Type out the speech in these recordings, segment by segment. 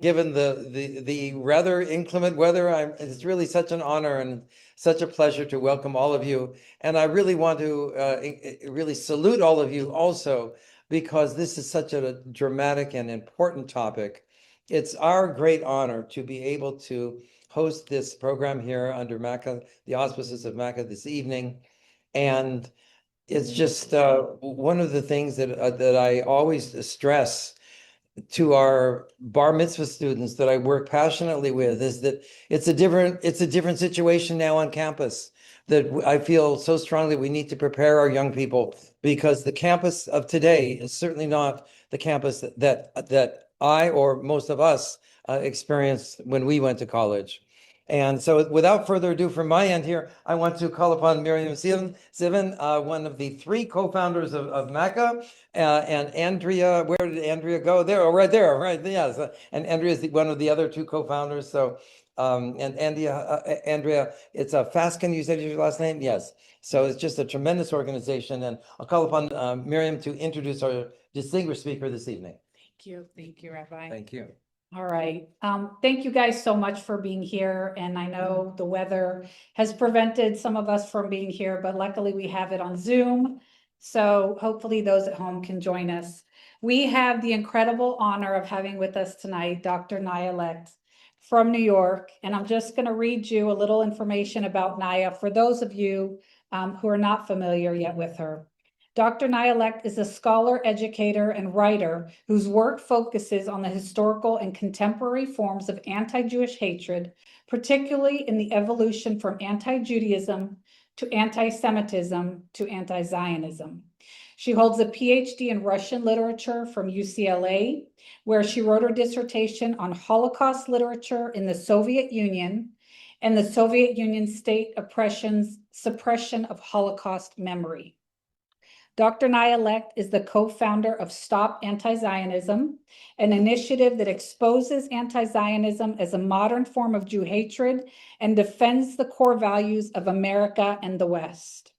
given the rather inclement weather. It's really such an honor and such a pleasure to welcome all of you. And I really want to really salute all of you also, because this is such a dramatic and important topic. It's our great honor to be able to host this program here under MACA, the auspices of MACA this evening. And it's just one of the things that I always stress to our bar mitzvah students that I work passionately with is that it's a different situation now on campus, that I feel so strongly we need to prepare our young people, because the campus of today is certainly not the campus that I or most of us experienced when we went to college. And so without further ado, from my end here, I want to call upon Miriam Sivan, one of the three co-founders of MACA, and Andrea. Where did Andrea go? There, oh, right there, right, yes. And Andrea is one of the other two co-founders. So, and Andrea, it's a Faskin, you said your last name? Yes. So it's just a tremendous organization. And I'll call upon Miriam to introduce our distinguished speaker this evening. Thank you, Rabbi. Thank you. All right. Thank you guys so much for being here. And I know the weather has prevented some of us from being here, but luckily we have it on Zoom. So hopefully those at home can join us. We have the incredible honor of having with us tonight, Dr. Naya Lekht from New York. And I'm just going to read you a little information about Naya for those of you who are not familiar yet with her. Dr. Naya Lekht is a scholar, educator, and writer whose work focuses on the historical and contemporary forms of anti-Jewish hatred, particularly in the evolution from anti-Judaism to anti-Semitism to anti-Zionism. She holds a PhD in Russian literature from UCLA, where she wrote her dissertation on Holocaust literature in the Soviet Union and the Soviet Union state oppression's suppression of Holocaust memory. Dr. Naya Lekht is the co-founder of Stop Anti-Zionism, an initiative that exposes anti-Zionism as a modern form of Jew hatred and defends the core values of America and the West.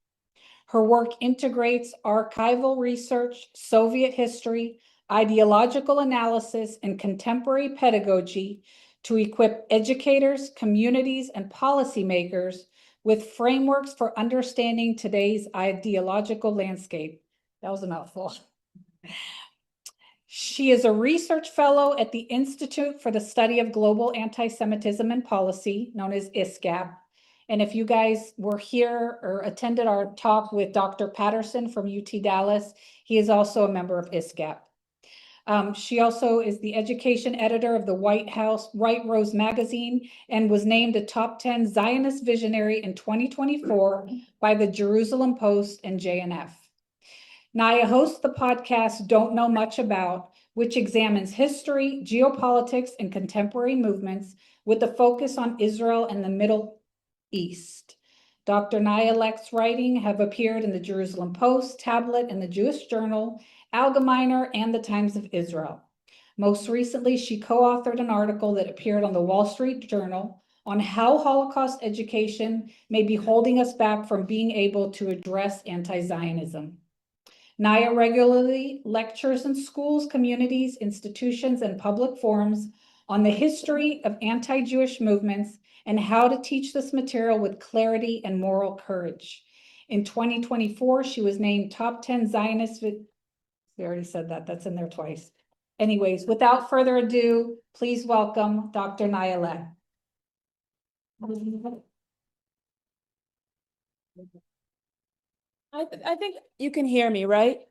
Her work integrates archival research, Soviet history, ideological analysis, and contemporary pedagogy to equip educators, communities, and policymakers with frameworks for understanding today's ideological landscape. That was a mouthful. She is a research fellow at the Institute for the Study of Global Anti-Semitism and Policy, known as ISGAP. And if you guys were here or attended our talk with Dr. Patterson from UT Dallas, he is also a member of ISGAP. She also is the education editor of the White Rose magazine and was named a top 10 Zionist visionary in 2024 by the Jerusalem Post and JNF. Naya hosts the podcast Don't Know Much About, which examines history, geopolitics, and contemporary movements with a focus on Israel and the Middle East. Dr. Naya Lekht's writings have appeared in the Jerusalem Post, Tablet, and the Jewish Journal, Allgemeiner, and the Times of Israel. Most recently, she co-authored an article that appeared on the Wall Street Journal on how Holocaust education may be holding us back from being able to address anti-Zionism. Naya regularly lectures in schools, communities, institutions, and public forums on the history of anti-Jewish movements and how to teach this material with clarity and moral courage. In 2024, she was named top 10 Zionist. We already said that, that's in there twice. Anyways, without further ado, please welcome Dr. Naya Lekht. I think you can hear me, right?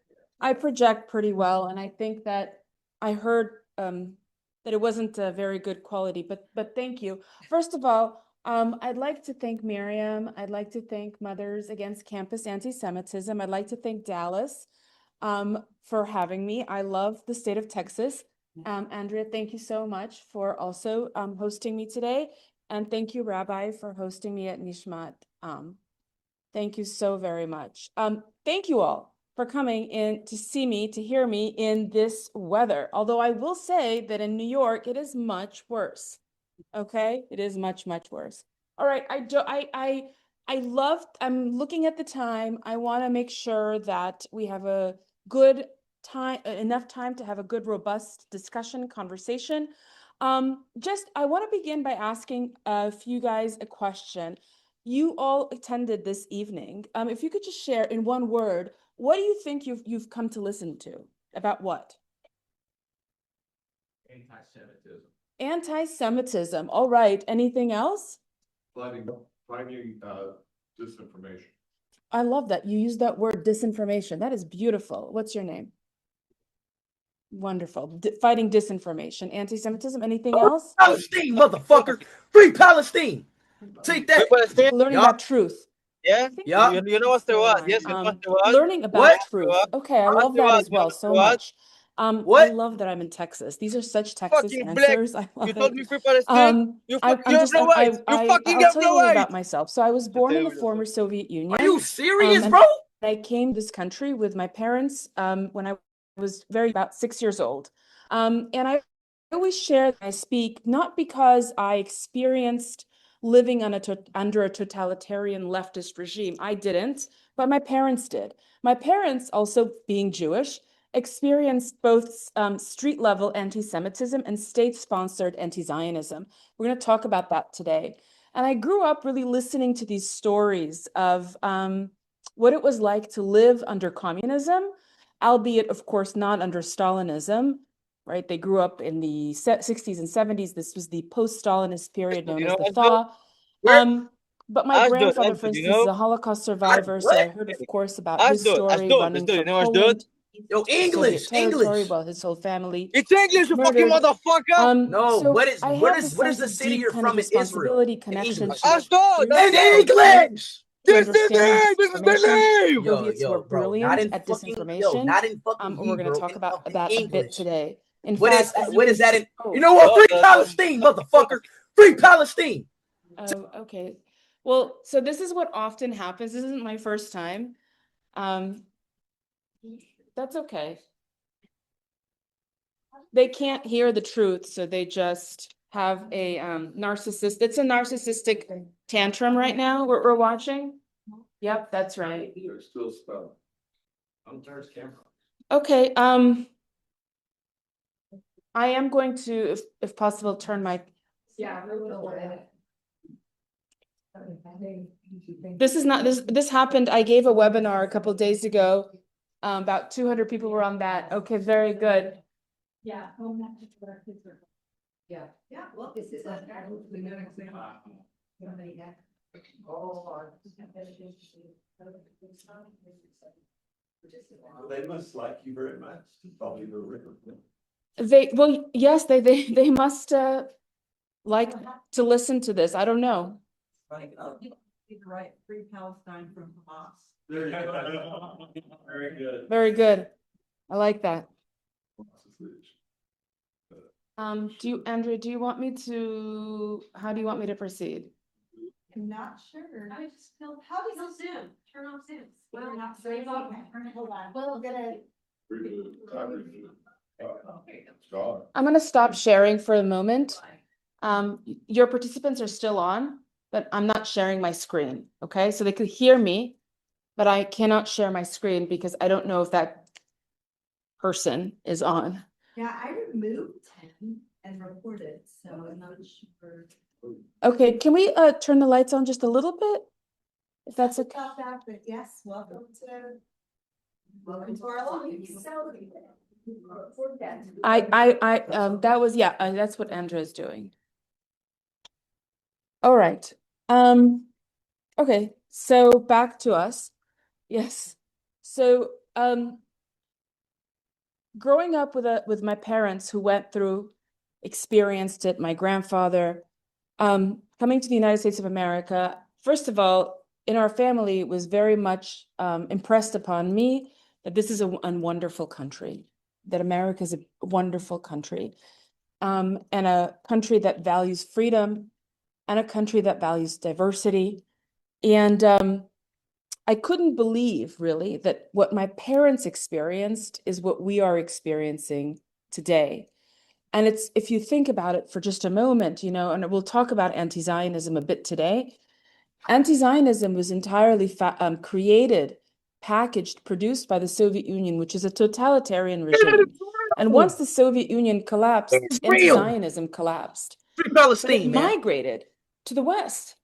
I project pretty well, and I think that I heard that it wasn't a very good quality, but thank you. First of all, I'd like to thank Miriam. I'd like to thank Mothers Against Campus Anti-Semitism. I'd like to thank Dallas for having me. I love the state of Texas. Andrea, thank you so much for also hosting me today. And thank you, Rabbi, for hosting me at Nishmat. Thank you so very much. Thank you all for coming in to see me, to hear me in this weather. Although I will say that in New York, it is much worse. Okay, it is much, much worse. All right, I'm looking at the time. I want to make sure that we have a good time, enough time to have a good, robust discussion, conversation. I want to begin by asking a few guys a question. You all attended this evening. If you could just share in one word, what do you think you've come to listen to? About what? Anti-Semitism. Anti-Semitism. All right. Anything else? Fighting disinformation. I love that. You use that word disinformation. That is beautiful. What's your name? Wonderful. Fighting disinformation, anti-Semitism. Anything else? Palestine, motherfucker. Free Palestine. Take that. Learning about truth. Yeah, Yeah. you know what there was. Yes, you know what there was. Learning about What? truth. Okay, I What love there that was, as you know well what so there was? much. I What? love that I'm in Texas. These are such Texas Fucking black. answers. I love You told it. me free Palestine. You have no rights. You fucking I'll have tell you a no little rights. about myself. So I was born in the former Soviet Union. Are you serious, and bro? I came to this country with my parents when I was about 6 years old. And I always share that I speak not because I experienced living on under a totalitarian leftist regime. I didn't, but my parents did. My parents, also being Jewish, experienced both street level anti-Semitism and state-sponsored anti-Zionism. We're going to talk about that today. And I grew up really listening to these stories of what it was like to live under communism, albeit, of course, not under Stalinism, right? They grew up in the 60s and 70s. This was the post-Stalinist period known as the thaw. But my grandfather, for instance, is a Holocaust survivor, so I heard, of course, about his story running from Poland, Yo, Soviet territory, English. while his whole family It's English, you fucking murdered. motherfucker. No, So what is I what have is this what is sense the of city deep you're kind of from in Israel? responsibility, In connection English. to Ashdod, truth, In English. to This is understanding it. This is the disinformation. name. Soviets were Bro, not brilliant in at fucking disinformation. not in fucking We're going to Hebrew, talk in about fucking that a bit English. today. In What fact, is what is that in? oh, You know what? Free Palestine, motherfucker. Free Palestine. oh, okay. Well, so this is what often happens. This isn't my first time. That's okay. They can't hear the truth, so they just have a narcissist. It's a narcissistic tantrum right now. We're watching. Yep, that's right. They're still spelling. I'm turns camera. Okay. I am going to, if possible, turn my. Yeah. This is not this. This happened. I gave a webinar a couple of days ago. About 200 people were on that. Okay, very good. Yeah. Yeah, well, this is a. They must like you very much. Probably the river. Well, yes, they must like to listen to this. I don't know. Right, free Palestine from Hamas. There you go. Very good. Very good. I like that. Andrea, do you want me to, how do you want me to proceed? I'm not sure. I just feel, how does Zoom? Turn off Zoom. Well, not Zoom. Hold on. Well, I'm going to stop sharing for a moment. Your participants are still on, but I'm not sharing my screen. Okay, so they could hear me, but I cannot share my screen because I don't know if that person is on. Yeah, I removed him and reported, so I'm not sure. Okay, can we turn the lights on just a little bit? If that's okay. About that, but yes, welcome to our life. That was, yeah, that's what Andrea is doing. All right. Okay, so back to us. Yes. So growing up with my parents who went through, experienced it, my grandfather, coming to the United States of America, first of all, in our family, it was very much impressed upon me that this is a wonderful country, that America is a wonderful country, and a country that values freedom, and a country that values diversity. And I couldn't believe, really, that what my parents experienced is what we are experiencing today. And it's, if you think about it for just a moment, you know, and we'll talk about anti-Zionism a bit today. Anti-Zionism was entirely created, packaged, produced by the Soviet Union, which is a totalitarian regime. And once the Soviet Union collapsed, It's real. anti-Zionism collapsed. Free But it Palestine, man. migrated to the West.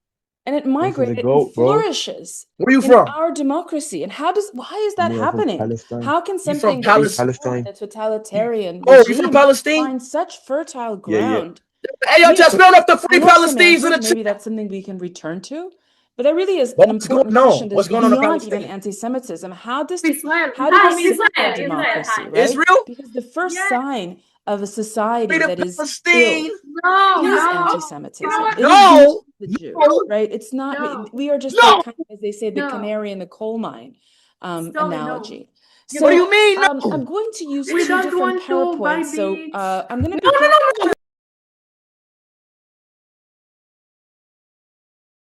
And it This is a migrated and goat, bro. flourishes Where you in from? our democracy. And why is that Me, I'm from happening? Palestine. How can You from something Free Palestine? Palestine. a totalitarian Oh, you from regime Palestine? find such fertile Yeah, yeah. ground? Hey, y'all just build up the I free have some Palestinians in answers. the Maybe chat. that's something we can return to. But that really is But an what's important going on? question. What's That's going on in beyond even Palestine? anti-Semitism. How do Israel, we Israel, save democracy, right? Israel? Because the first Yes. sign of a society Free to that is ill Palestine. No, is no. anti-Semitism. You know what? It No. isn't the Jew, No. right? It's not. No. We are just No. as they say, the No. canary in the coal mine Sully, analogy. no. So What do you mean? No. I'm going to use We two don't different want to buy PowerPoints. So beats. I'm going to No, begin. no, no, no.